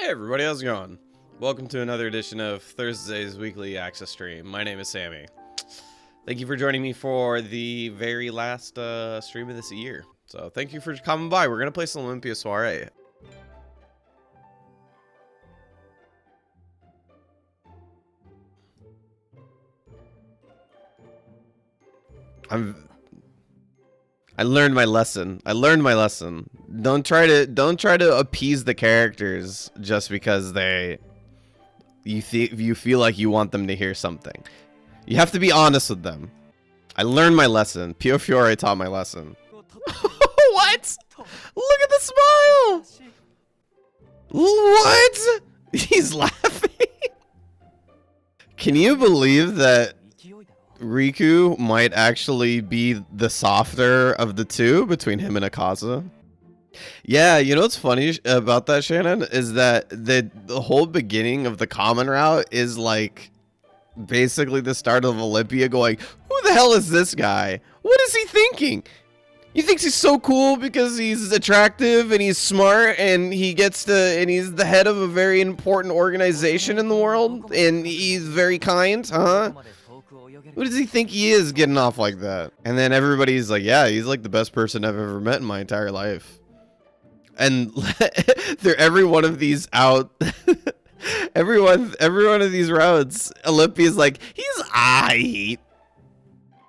Hey everybody, how's it going? Welcome to another edition of Thursday's weekly Aksys stream. My name is Sami. Thank you for joining me for the very last stream of this year. So thank you for coming by. We're gonna play some Olympia Soirée. I learned my lesson. Don't try to appease the characters just because you feel like you want them to hear something. You have to be honest with them. I learned my lesson. Pio Fiore taught my lesson. What? Look at the smile. What? He's laughing. Can you believe that Riku might actually be the softer of the two between him and Akaza? Yeah, you know what's funny about that, Shannon, is that the whole beginning of the common route is like basically the start of Olympia going, who the hell is this guy? What is he thinking? He thinks he's so cool because he's attractive and he's smart and he's the head of a very important organization in the world and he's very kind, huh? What does he think he is getting off like that? And then everybody's like, yeah, he's like the best person I've ever met in my entire life. And every one of these out, every one of these routes, Olympia's like, he's aight.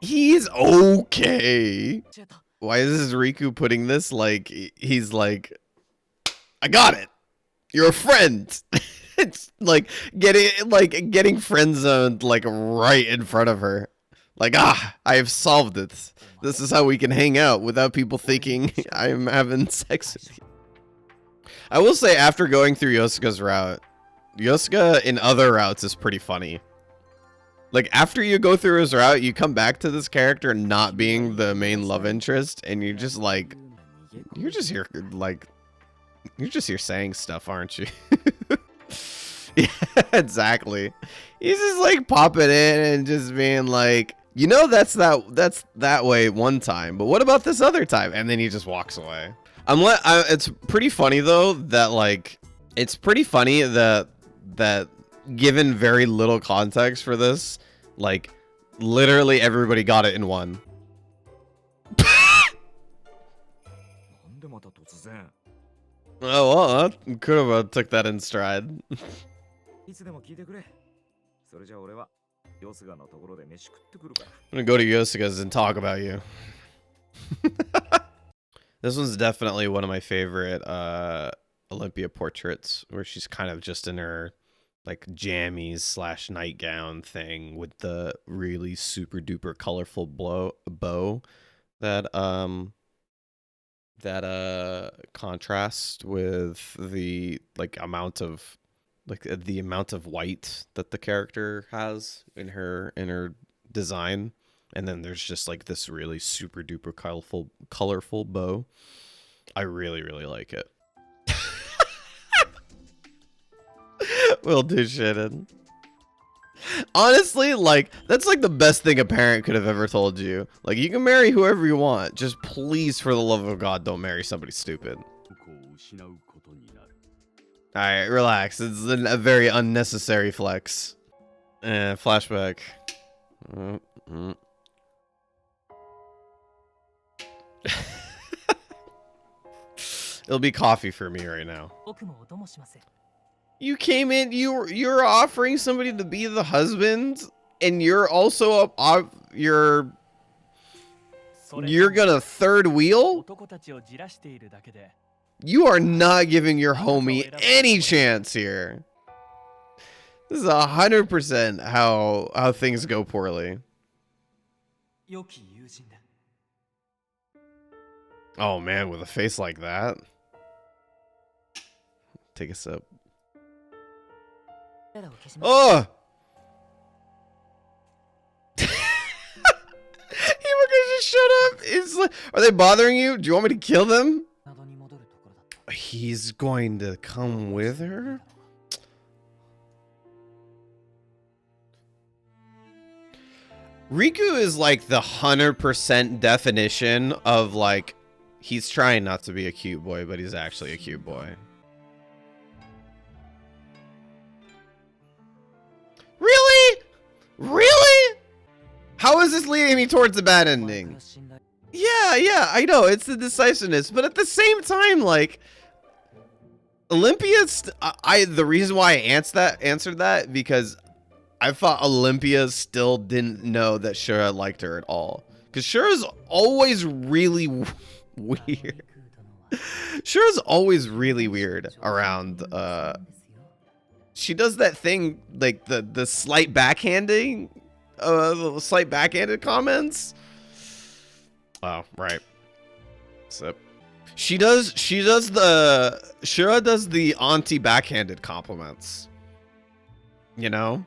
He's okay. Why is Riku putting this like, he's like, I got it. You're a friend. It's like getting friend zoned like right in front of her. Like, I have solved it. This is how we can hang out without people thinking I'm having sex with you. I will say, after going through Yosuka's route, Yosuka in other routes is pretty funny. Like, after you go through his route, you come back to this character not being the main love interest, and you're just like, you're just here saying stuff, aren't you? Yeah, exactly. He's just like popping in and just being like, you know, that's that way one time, but what about this other time? And then he just walks away. It's pretty funny though that like, it's pretty funny that given very little context for this, like literally everybody got it in one. Oh well, I could have took that in stride. I'm gonna go to Yosuka's and talk about you. This one's definitely one of my favorite Olympia portraits, where she's kind of just in her like jammies / nightgown thing with the really super duper colorful bow that contrasts with the amount of white that the character has in her design, and then there's just like this really super duper colorful bow. I really like it. Will do, Shannon. Honestly, like, that's like the best thing a parent could have ever told you. Like, you can marry whoever you want, just please, for the love of God, don't marry somebody stupid. Alright, relax. It's a very unnecessary flex. Flashback. It'll be coffee for me right now. You came in, you're offering somebody to be the husband, and you're also you're gonna third wheel? You are not giving your homie any chance here. This is 100% how things go poorly. Oh man, with a face like that. Take a sip. Oh! Himaka just showed up. It's like, are they bothering you? Do you want me to kill them? He's going to come with her? Riku is like the 100% definition of like, he's trying not to be a cute boy, but he's actually a cute boy. Really? How is this leading me towards a bad ending? Yeah, I know, it's the decisiveness, but at the same time, like, Olympia, the reason why I answered that, because I thought Olympia still didn't know that Shura liked her at all. Because Shura's always really weird. Shura's always really weird around, she does that thing, like, the slight backhanding, the slight backhanded comments. Oh, right. So Shura does the auntie backhanded compliments. You know?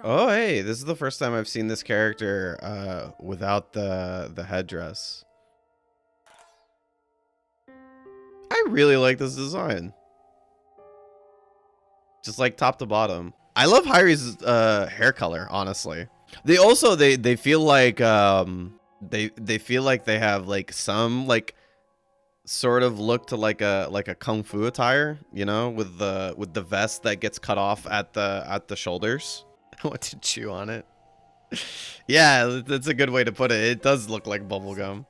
Oh, hey, this is the first time I've seen this character without the headdress. I really like this design. Just like top to bottom. I love Hyri's hair color, honestly. They also they feel like they feel like they have like some like sort of look to like a kung fu attire, you know, with the vest that gets cut off at the shoulders. I want to chew on it. Yeah, that's a good way to put it. It does look like bubblegum.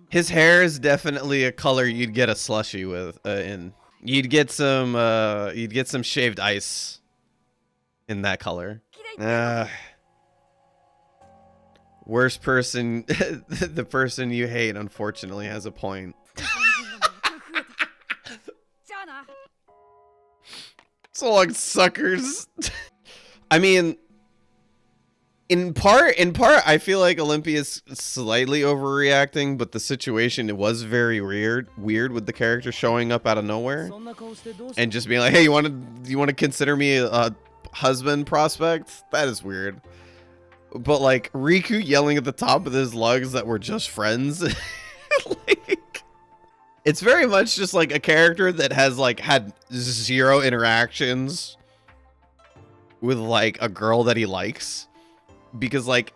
His hair is definitely a color you'd get a slushie with in. You'd get some shaved ice in that color. Worst person, the person you hate, unfortunately, has a point. So long, suckers. I mean, in part, I feel like Olympia's slightly overreacting, but the situation, it was very weird with the character showing up out of nowhere and just being like, "Hey, you want to consider me a husband prospect?" That is weird. But like Riku yelling at the top of his lungs that we're just friends, like, it's very much just like a character that has like had zero interactions with like a girl that he likes, because like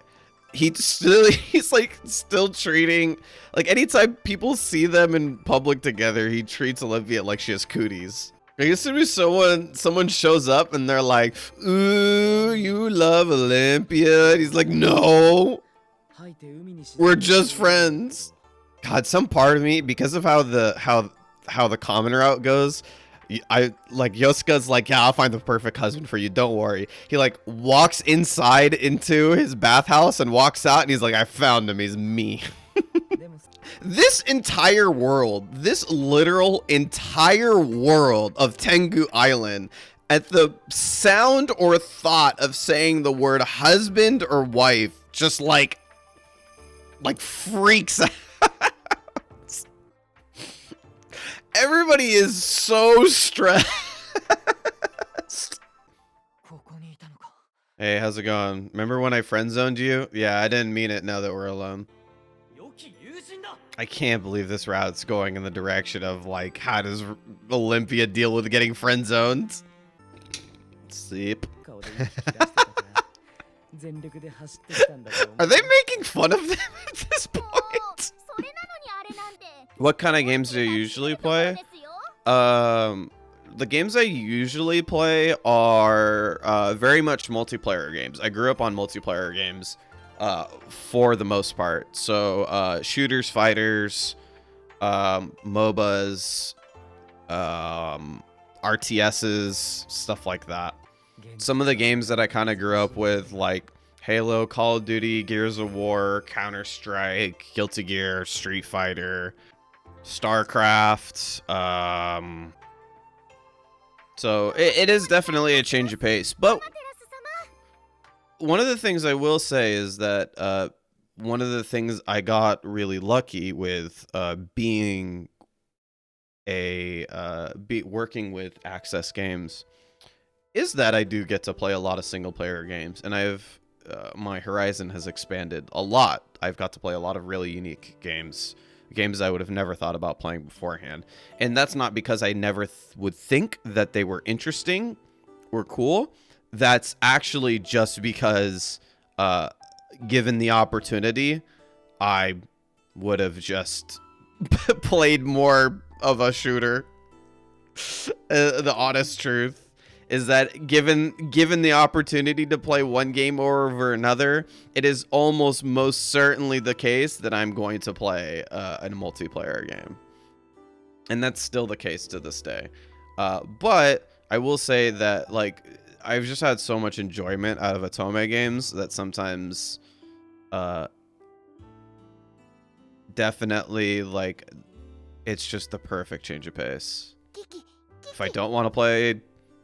he's like still treating, like, anytime people see them in public together, he treats Olympia like she has cooties. Like, as soon as someone shows up and they're like, "Ooh, you love Olympia," and he's like, "No, we're just friends." God, some part of me, because of how the common route goes, I like Yosuka's like, "Yeah, I'll find the perfect husband for you, don't worry." He like walks inside into his bathhouse and walks out and he's like, "I found him, he's me." This entire world, this literal entire world of Tengu Island, at the sound or thought of saying the word husband or wife, just like freaks out. Everybody is so stressed. Hey, how's it going? Remember when I friend zoned you? Yeah, I didn't mean it now that we're alone. I can't believe this route's going in the direction of like, how does Olympia deal with getting friend zoned? Sleep. Are they making fun of them at this point? What kind of games do you usually play? The games I usually play are very much multiplayer games. I grew up on multiplayer games for the most part. So shooters, fighters, MOBAs, RTSs, stuff like that. Some of the games that I kind of grew up with, like Halo, Call of Duty, Gears of War, Counter-Strike, Guilty Gear, Street Fighter, StarCraft. So it is definitely a change of pace. But one of the things I will say is that one of the things I got really lucky with being working with Aksys games is that I do get to play a lot of single player games, and I've my horizon has expanded a lot. I've got to play a lot of really unique games I would have never thought about playing beforehand. And that's not because I never would think that they were interesting or cool. That's actually just because given the opportunity, I would have just played more of a shooter. The honest truth. is that given the opportunity to play one game over another, it is almost most certainly the case that I'm going to play a multiplayer game. And that's still the case to this day. But I will say that, like, I've just had so much enjoyment out of Otome games that sometimes definitely, like, it's just the perfect change of pace. If I don't want to play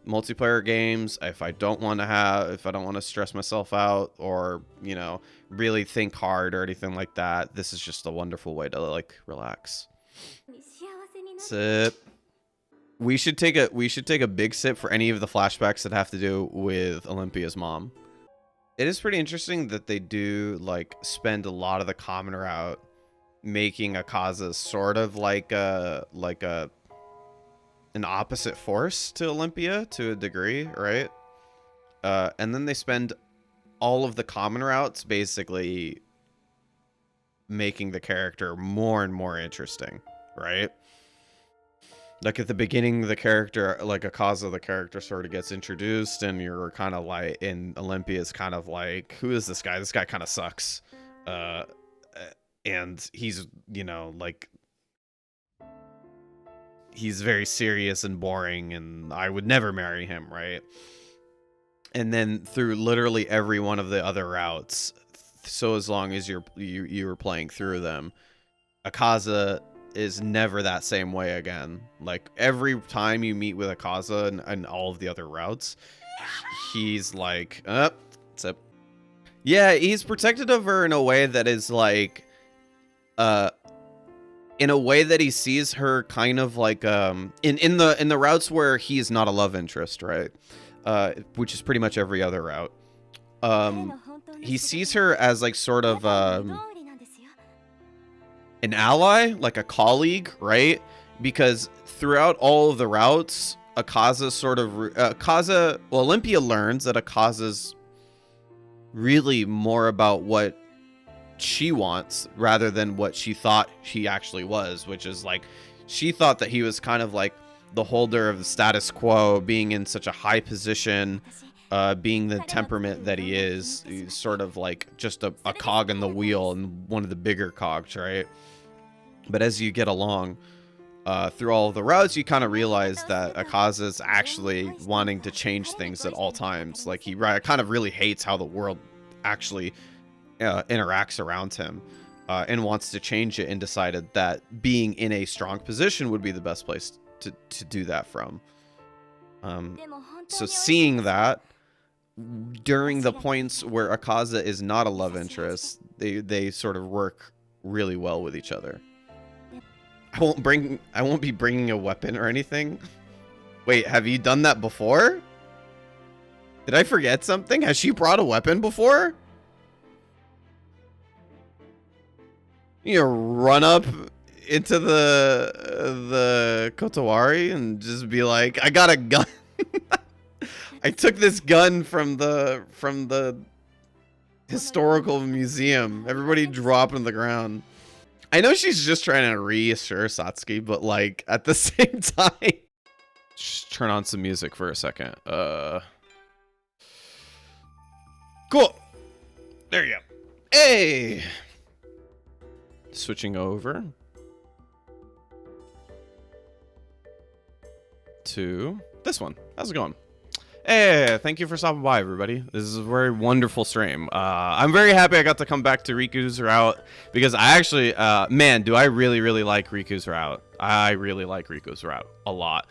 multiplayer games, if I don't want to stress myself out or, you know, really think hard or anything like that, this is just a wonderful way to, like, relax. Sip. We should take a big sip for any of the flashbacks that have to do with Olympia's mom. It is pretty interesting that they do, like, spend a lot of the common route making Akaza sort of like an opposite force to Olympia to a degree, right? And then they spend all of the common routes basically making the character more and more interesting, right? Like at the beginning, the character, like Akaza, the character sort of gets introduced, and you're kind of like, in Olympia's kind of like, who is this guy? This guy kind of sucks. And he's, you know, like, he's very serious and boring, and I would never marry him, right? And then through literally every one of the other routes, so as long as you were playing through them, Akaza is never that same way again. Like, every time you meet with Akaza and all of the other routes, he's like, sip. Yeah, he's protective of her in a way that is like, in a way that he sees her kind of like, in the routes where he's not a love interest, right? Which is pretty much every other route. He sees her as like sort of, an ally, like a colleague, right? Because throughout all of the routes, Akaza sort of, well, Olympia learns that Akaza's really more about what she wants rather than what she thought he actually was, which is like, she thought that he was kind of like the holder of the status quo, being in such a high position, being the temperament that he is. He's sort of like just a cog in the wheel and one of the bigger cogs, right? But as you get along through all of the routes, you kind of realize that Akaza is actually wanting to change things at all times. Like, he kind of really hates how the world actually interacts around him, and wants to change it, and decided that being in a strong position would be the best place to do that from. So seeing that during the points where Akaza is not a love interest, they sort of work really well with each other. I won't be bringing a weapon or anything. Wait, have you done that before? Did I forget something? Has she brought a weapon before? You run up into the Kotowari and just be like, I got a gun. I took this gun from the historical museum. Everybody drop on the ground. I know she's just trying to reassure Satsuki, but like at the same time, just turn on some music for a second. Cool. There you go. Hey. Switching over to this one. How's it going? Hey, thank you for stopping by, everybody. This is a very wonderful stream. I'm very happy I got to come back to Riku's route, because I actually, man, do I really, really like Riku's route. I really like Riku's route a lot.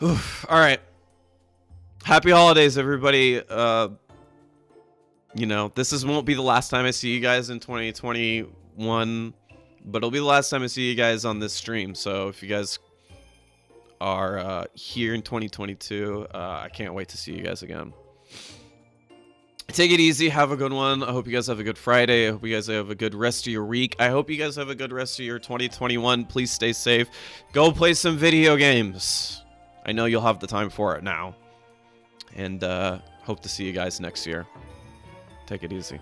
Oof, all right. Happy holidays, everybody. You know, won't be the last time I see you guys in 2021, but it'll be the last time I see you guys on this stream. So if you guys are here in 2022, I can't wait to see you guys again. Take it easy. Have a good one. I hope you guys have a good Friday. I hope you guys have a good rest of your week. I hope you guys have a good rest of your 2021. Please stay safe. Go play some video games. I know you'll have the time for it now. And hope to see you guys next year. Take it easy.